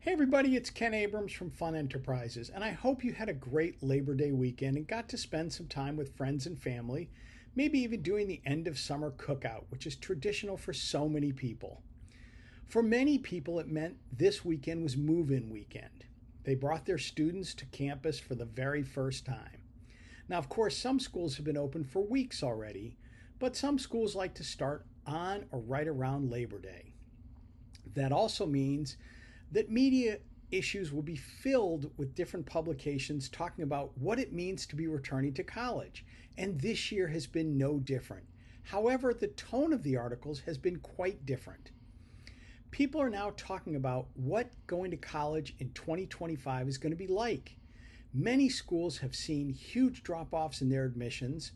Hey everybody, it's Ken Abrams from Fun Enterprises, and I hope you had a great Labor Day weekend and got to spend some time with friends and family, maybe even doing the end of summer cookout, which is traditional for so many people. For many people, it meant this weekend was move in weekend. They brought their students to campus for the very first time. Now, of course, some schools have been open for weeks already, but some schools like to start on or right around Labor Day. That also means that media issues will be filled with different publications talking about what it means to be returning to college. And this year has been no different. However, the tone of the articles has been quite different. People are now talking about what going to college in 2025 is going to be like. Many schools have seen huge drop offs in their admissions,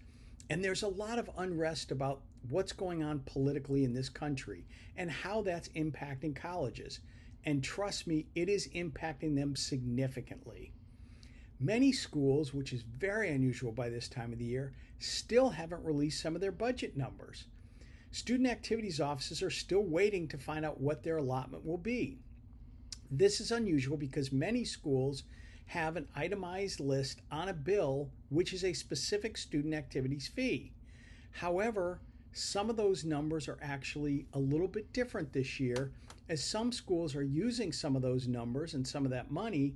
and there's a lot of unrest about what's going on politically in this country and how that's impacting colleges. And trust me, it is impacting them significantly. Many schools, which is very unusual by this time of the year, still haven't released some of their budget numbers. Student activities offices are still waiting to find out what their allotment will be. This is unusual because many schools have an itemized list on a bill which is a specific student activities fee. However, some of those numbers are actually a little bit different this year, as some schools are using some of those numbers and some of that money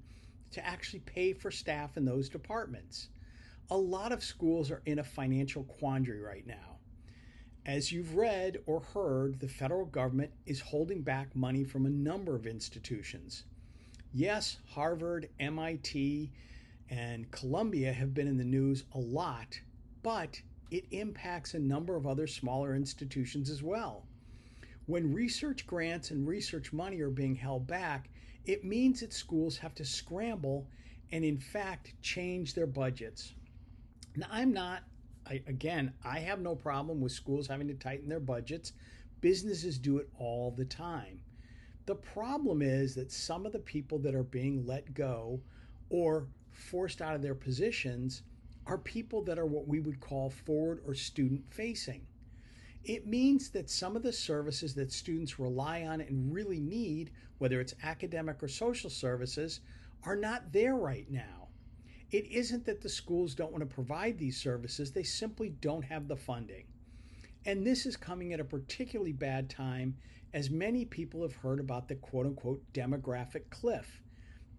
to actually pay for staff in those departments. A lot of schools are in a financial quandary right now. As you've read or heard, the federal government is holding back money from a number of institutions. Yes, Harvard, MIT, and Columbia have been in the news a lot, but it impacts a number of other smaller institutions as well. When research grants and research money are being held back, it means that schools have to scramble and, in fact, change their budgets. Now, I have no problem with schools having to tighten their budgets. Businesses do it all the time. The problem is that some of the people that are being let go or forced out of their positions are people that are what we would call forward or student facing. It means that some of the services that students rely on and really need, whether it's academic or social services, are not there right now. It isn't that the schools don't want to provide these services, they simply don't have the funding. And this is coming at a particularly bad time, as many people have heard about the quote unquote demographic cliff.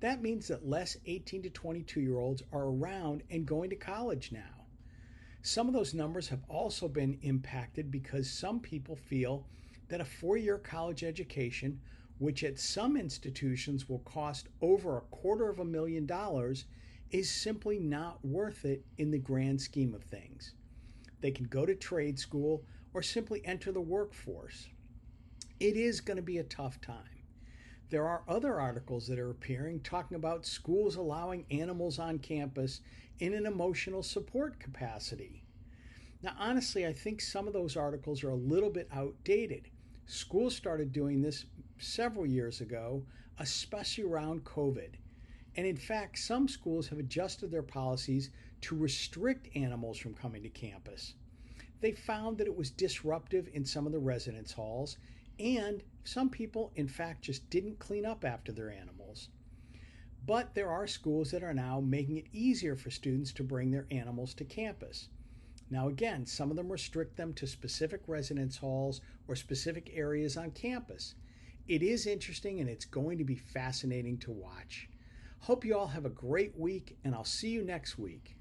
That means that less 18 to 22-year-olds are around and going to college now. Some of those numbers have also been impacted because some people feel that a 4-year college education, which at some institutions will cost over $250,000, is simply not worth it in the grand scheme of things. They can go to trade school or simply enter the workforce. It is going to be a tough time. There are other articles that are appearing talking about schools allowing animals on campus in an emotional support capacity. Now, honestly, I think some of those articles are a little bit outdated. Schools started doing this several years ago, especially around COVID. And in fact, some schools have adjusted their policies to restrict animals from coming to campus. They found that it was disruptive in some of the residence halls, and some people, in fact, just didn't clean up after their animals. But there are schools that are now making it easier for students to bring their animals to campus. Now, again, some of them restrict them to specific residence halls or specific areas on campus. It is interesting and it's going to be fascinating to watch. Hope you all have a great week, and I'll see you next week.